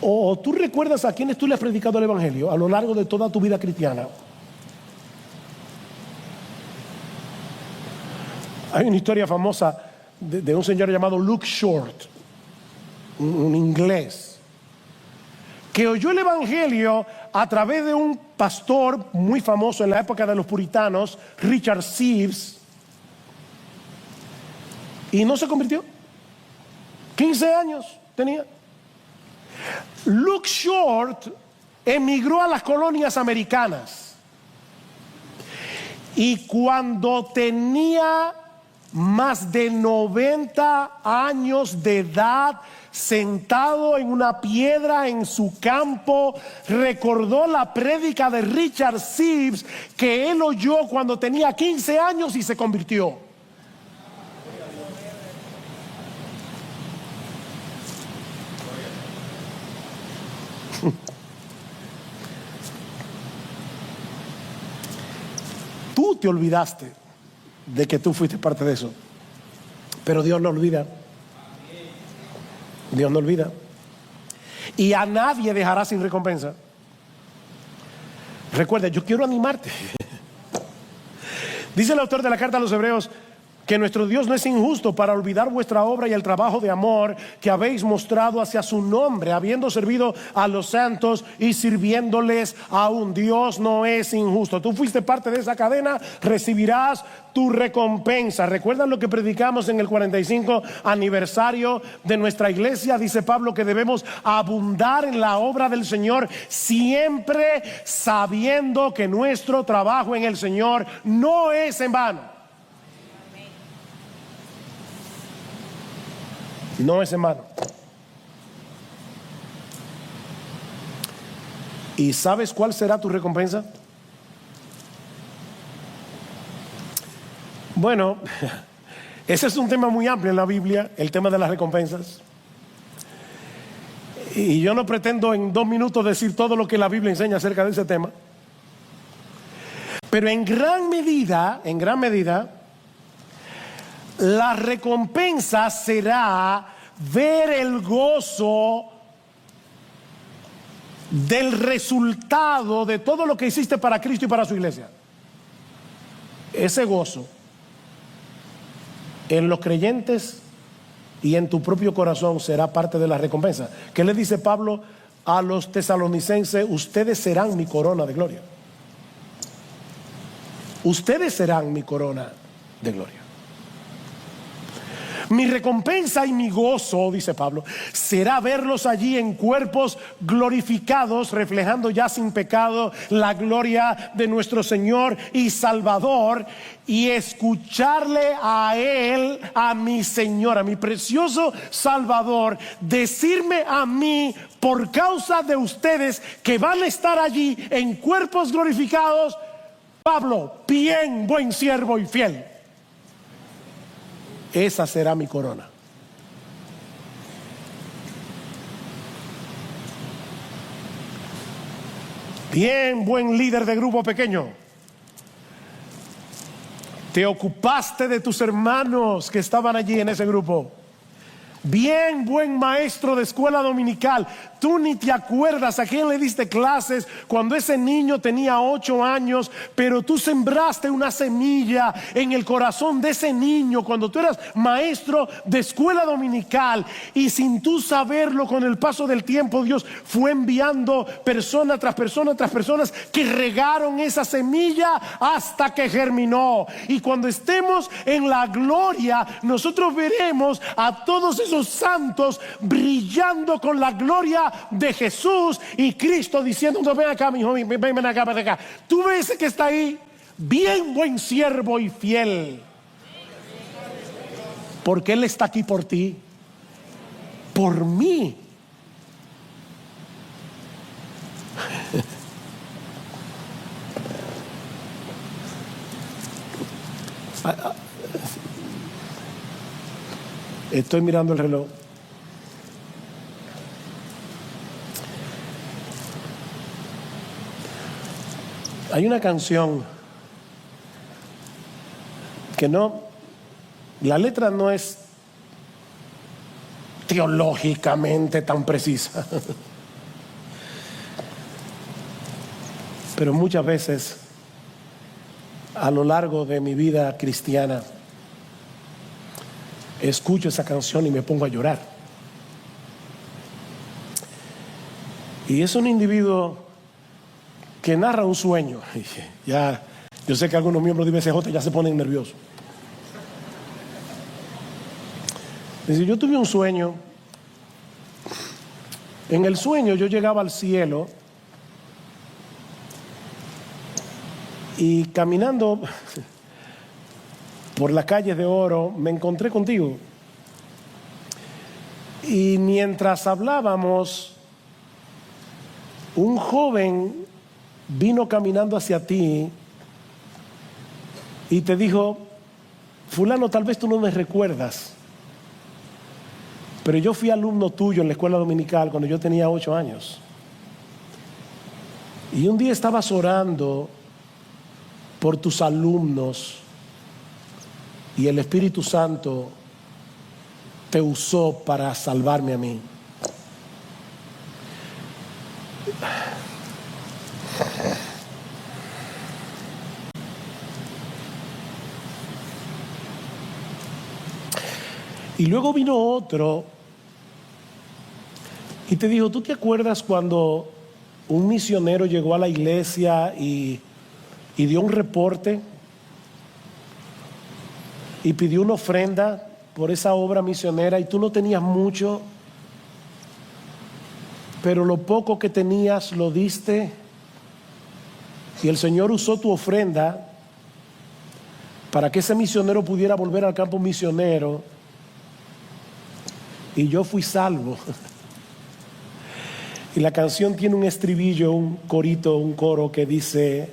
¿O tú recuerdas a quienes tú le has predicado el evangelio a lo largo de toda tu vida cristiana? Hay una historia famosa de un señor llamado Luke Short, un inglés, que oyó el evangelio a través de un pastor muy famoso en la época de los puritanos, Richard Sibbes, y no se convirtió. 15 años tenía. Luke Short emigró a las colonias americanas y cuando tenía más de 90 años de edad, sentado en una piedra en su campo, recordó la prédica de Richard Sibbes que él oyó cuando tenía 15 años y se convirtió. Tú te olvidaste de que tú fuiste parte de eso, pero Dios no olvida. Dios no olvida. Y a nadie dejará sin recompensa. Recuerda, yo quiero animarte. Dice el autor de la carta a los Hebreos que nuestro Dios no es injusto para olvidar vuestra obra y el trabajo de amor que habéis mostrado hacia su nombre, habiendo servido a los santos y sirviéndoles aún. Dios no es injusto. Tú fuiste parte de esa cadena, recibirás tu recompensa. ¿Recuerdan lo que predicamos en el 45 aniversario de nuestra iglesia? Dice Pablo que debemos abundar en la obra del Señor, siempre sabiendo que nuestro trabajo en el Señor no es en vano. No es en vano. ¿Y sabes cuál será tu recompensa? Bueno, ese es un tema muy amplio en la Biblia, el tema de las recompensas. Y yo no pretendo en 2 minutos decir todo lo que la Biblia enseña acerca de ese tema. Pero en gran medida, la recompensa será ver el gozo del resultado de todo lo que hiciste para Cristo y para su iglesia. Ese gozo en los creyentes y en tu propio corazón será parte de la recompensa. ¿Qué le dice Pablo a los tesalonicenses? Ustedes serán mi corona de gloria. Ustedes serán mi corona de gloria. Mi recompensa y mi gozo, dice Pablo, será verlos allí en cuerpos glorificados, reflejando ya sin pecado la gloria de nuestro Señor y Salvador, y escucharle a Él, a mi Señor, a mi precioso Salvador, decirme a mí, por causa de ustedes que van a estar allí en cuerpos glorificados: Pablo, bien, buen siervo y fiel. Esa será mi corona. Bien, buen líder de grupo pequeño. Te ocupaste de tus hermanos que estaban allí en ese grupo. Bien, buen maestro de escuela dominical. Tú ni te acuerdas a quién le diste clases cuando ese niño tenía 8 años, pero tú sembraste una semilla en el corazón de ese niño cuando tú eras maestro de escuela dominical, y sin tú saberlo, con el paso del tiempo Dios fue enviando persona tras persona tras personas que regaron esa semilla hasta que germinó. Y cuando estemos en la gloria, nosotros veremos a todos esos santos brillando con la gloria de Jesús, y Cristo diciendo: ven acá, mi hijo, ven acá, ven acá. Tú ves que está ahí, bien buen siervo y fiel, porque Él está aquí por ti, por mí. Estoy mirando el reloj. Hay una canción que la letra no es teológicamente tan precisa, pero muchas veces a lo largo de mi vida cristiana escucho esa canción y me pongo a llorar. Y es un individuo que narra un sueño. Ya, yo sé que algunos miembros de IBCJ ya se ponen nerviosos. Dice: yo tuve un sueño. En el sueño yo llegaba al cielo y caminando por las calles de oro me encontré contigo. Y mientras hablábamos, un joven vino caminando hacia ti y te dijo: fulano, tal vez tú no me recuerdas, pero yo fui alumno tuyo en la escuela dominical cuando yo tenía 8 años. Y un día estabas orando por tus alumnos y el Espíritu Santo te usó para salvarme a mí. Y luego vino otro y te dijo: ¿tú te acuerdas cuando un misionero llegó a la iglesia y dio un reporte y pidió una ofrenda por esa obra misionera, y tú no tenías mucho, pero lo poco que tenías lo diste, y el Señor usó tu ofrenda para que ese misionero pudiera volver al campo misionero, y yo fui salvo? Y la canción tiene un estribillo, un corito, un coro que dice: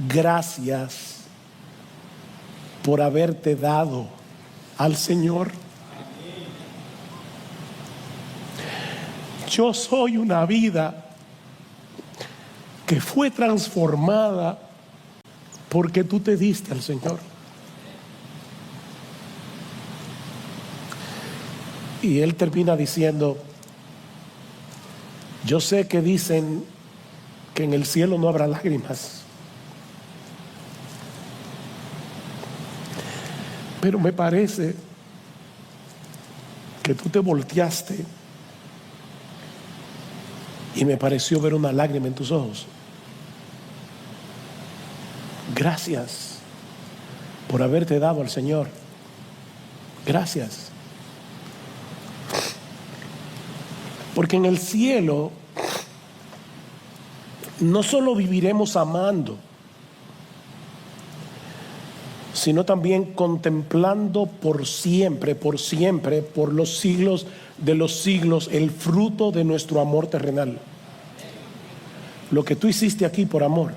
gracias por haberte dado al Señor. Yo soy una vida que fue transformada porque tú te diste al Señor. Y él termina diciendo: yo sé que dicen que en el cielo no habrá lágrimas, pero me parece que tú te volteaste y me pareció ver una lágrima en tus ojos. Gracias por haberte dado al Señor. Gracias. Porque en el cielo no solo viviremos amando, sino también contemplando por siempre, por los siglos de los siglos, el fruto de nuestro amor terrenal. Lo que tú hiciste aquí por amor,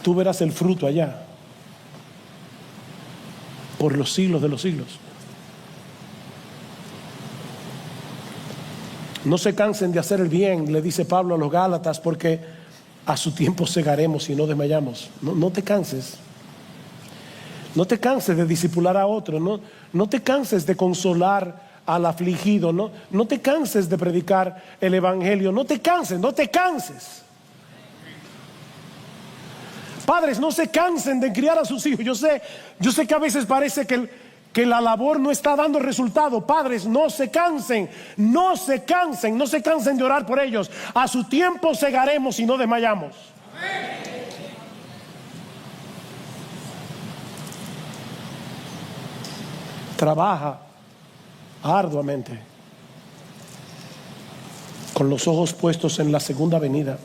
tú verás el fruto allá, por los siglos de los siglos. No se cansen de hacer el bien, le dice Pablo a los Gálatas, porque a su tiempo segaremos y no desmayamos. No te canses. No te canses de discipular a otro. No te canses de consolar al afligido. No te canses de predicar el evangelio. No te canses. Padres, no se cansen de criar a sus hijos. Yo sé que a veces parece que la labor no está dando resultado. Padres, no se cansen de orar por ellos. A su tiempo segaremos y no desmayamos. Trabaja arduamente, con los ojos puestos en la segunda venida.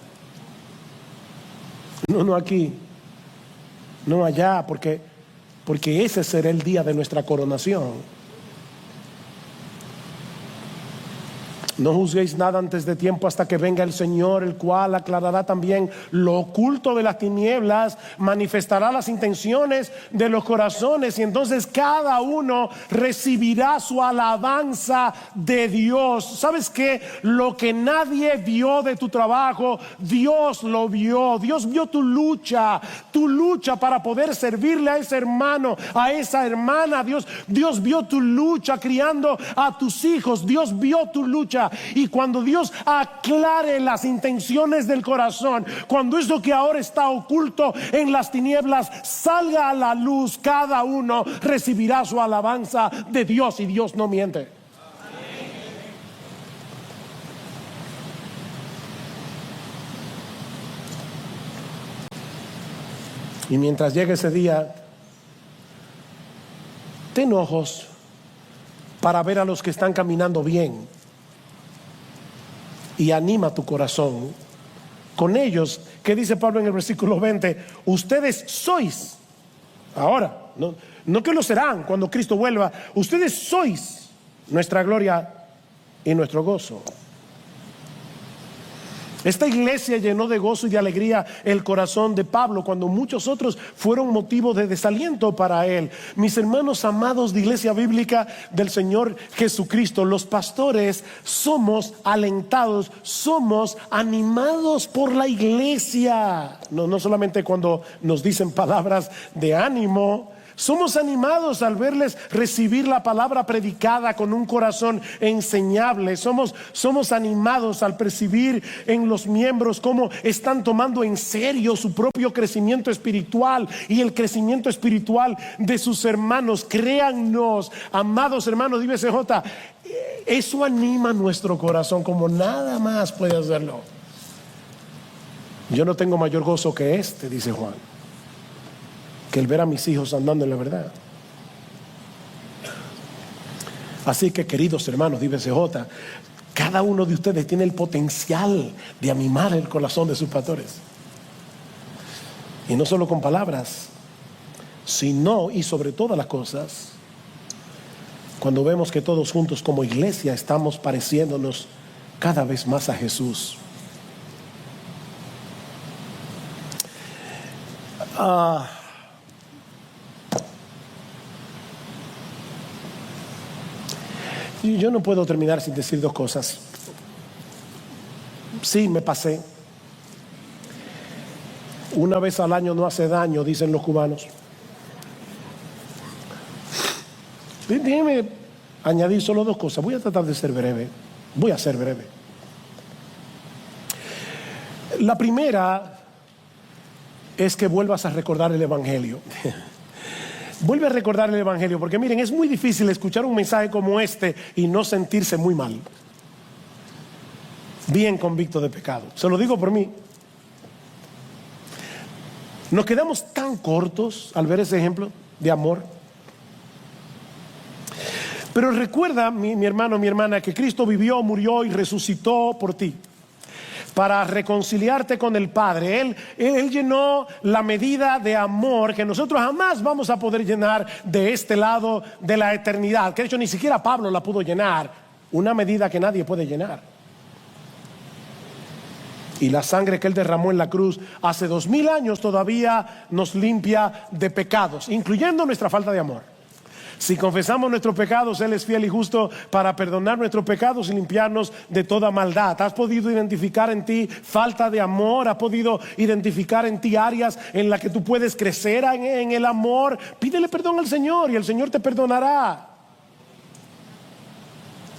No aquí, no allá, porque ese será el día de nuestra coronación. No juzguéis nada antes de tiempo hasta que venga el Señor, el cual aclarará también lo oculto de las tinieblas, manifestará las intenciones de los corazones, y entonces cada uno recibirá su alabanza de Dios. ¿Sabes qué? Lo que nadie vio de tu trabajo, Dios lo vio. Dios vio tu lucha para poder servirle a ese hermano, a esa hermana. Dios vio tu lucha criando a tus hijos. Dios vio tu lucha. Y cuando Dios aclare las intenciones del corazón, cuando eso que ahora está oculto en las tinieblas salga a la luz, cada uno recibirá su alabanza de Dios, y Dios no miente. Y mientras llegue ese día, ten ojos para ver a los que están caminando bien, y anima tu corazón con ellos. ¿Qué dice Pablo en el versículo 20? Ustedes sois, ahora, no que lo serán cuando Cristo vuelva, ustedes sois nuestra gloria y nuestro gozo. Esta iglesia llenó de gozo y de alegría el corazón de Pablo, cuando muchos otros fueron motivo de desaliento para él. Mis hermanos amados de Iglesia Bíblica del Señor Jesucristo, los pastores somos alentados, somos animados por la iglesia. No solamente cuando nos dicen palabras de ánimo. Somos animados al verles recibir la palabra predicada con un corazón enseñable. Somos animados al percibir en los miembros cómo están tomando en serio su propio crecimiento espiritual y el crecimiento espiritual de sus hermanos. Créannos, amados hermanos de IBCJ, eso anima nuestro corazón como nada más puede hacerlo. Yo no tengo mayor gozo que este, dice Juan, que el ver a mis hijos andando en la verdad. Así que, queridos hermanos de IBCJ, cada uno de ustedes tiene el potencial de animar el corazón de sus pastores, y no solo con palabras, sino y sobre todas las cosas, cuando vemos que todos juntos como iglesia estamos pareciéndonos cada vez más a Jesús. Yo no puedo terminar sin decir dos cosas. Sí, me pasé. Una vez al año no hace daño, dicen los cubanos. Déjeme añadir solo dos cosas. Voy a tratar de ser breve. Voy a ser breve. La primera es que vuelvas a recordar el Evangelio. Vuelve a recordar el Evangelio, porque miren, es muy difícil escuchar un mensaje como este y no sentirse muy mal, bien convicto de pecado. Se lo digo por mí. Nos quedamos tan cortos al ver ese ejemplo de amor. Pero recuerda, mi hermano, mi hermana, que Cristo vivió, murió y resucitó por ti, para reconciliarte con el Padre. Él llenó la medida de amor que nosotros jamás vamos a poder llenar de este lado de la eternidad, que de hecho ni siquiera Pablo la pudo llenar, una medida que nadie puede llenar. Y la sangre que Él derramó en la cruz hace 2000 años todavía nos limpia de pecados, incluyendo nuestra falta de amor. Si confesamos nuestros pecados, Él es fiel y justo para perdonar nuestros pecados y limpiarnos de toda maldad. ¿Has podido identificar en ti falta de amor? ¿Has podido identificar en ti áreas en las que tú puedes crecer en el amor? Pídele perdón al Señor y el Señor te perdonará.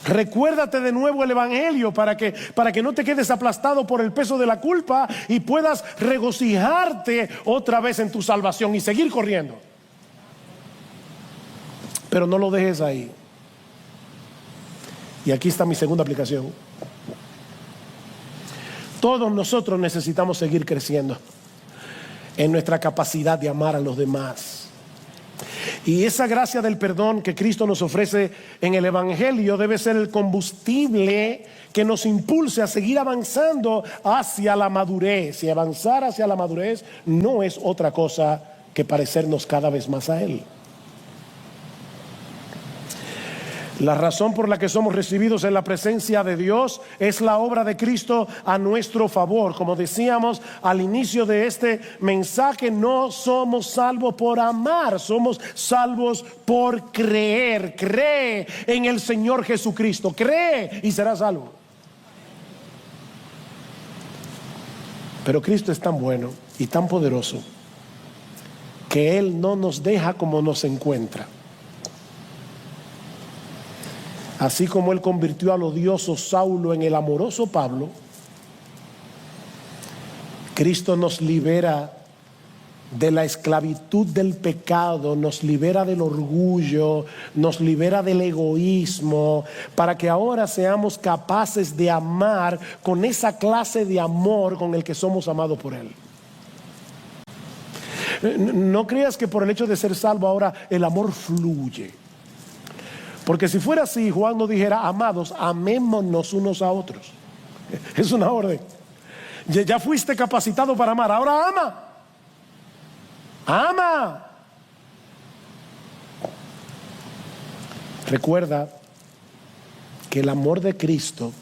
Recuérdate de nuevo el Evangelio para que no te quedes aplastado por el peso de la culpa y puedas regocijarte otra vez en tu salvación y seguir corriendo. Pero no lo dejes ahí. Y aquí está mi segunda aplicación. Todos nosotros necesitamos seguir creciendo en nuestra capacidad de amar a los demás. Y esa gracia del perdón que Cristo nos ofrece en el Evangelio debe ser el combustible que nos impulse a seguir avanzando hacia la madurez. Y avanzar hacia la madurez no es otra cosa que parecernos cada vez más a Él. La razón por la que somos recibidos en la presencia de Dios es la obra de Cristo a nuestro favor. Como decíamos al inicio de este mensaje, no somos salvos por amar, somos salvos por creer. Cree en el Señor Jesucristo, cree y serás salvo. Pero Cristo es tan bueno y tan poderoso que Él no nos deja como nos encuentra. Así como Él convirtió al odioso Saulo en el amoroso Pablo, Cristo nos libera de la esclavitud del pecado, nos libera del orgullo, nos libera del egoísmo, para que ahora seamos capaces de amar con esa clase de amor con el que somos amados por Él. No creas que por el hecho de ser salvo ahora el amor fluye. Porque si fuera así, Juan no dijera: amados, amémonos unos a otros. Es una orden. Ya fuiste capacitado para amar, ahora ama. Ama. Recuerda que el amor de Cristo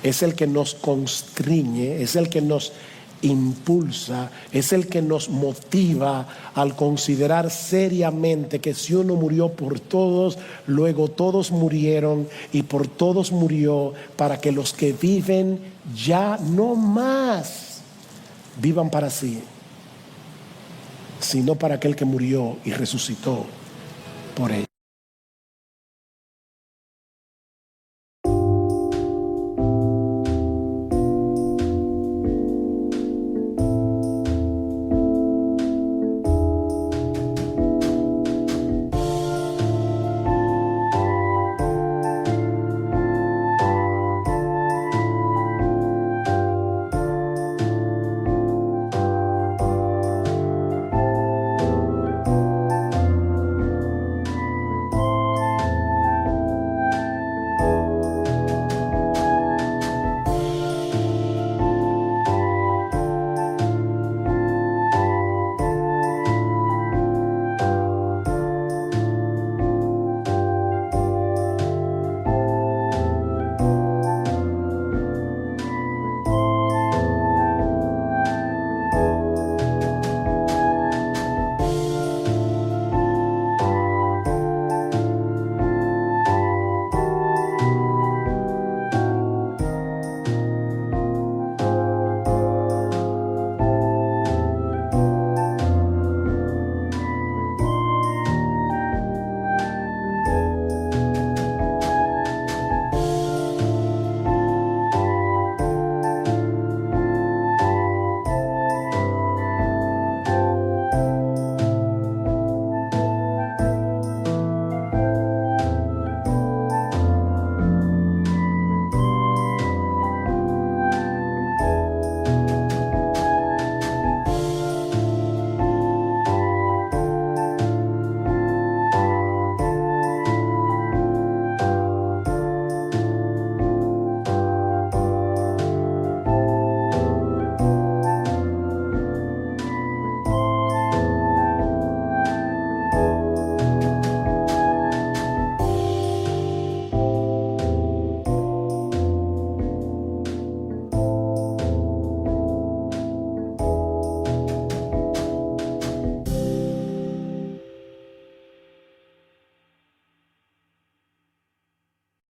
es el que nos constriñe, es el que nos impulsa, es el que nos motiva al considerar seriamente que si uno murió por todos, luego todos murieron y por todos murió, para que los que viven ya no más vivan para sí, sino para aquel que murió y resucitó por ellos.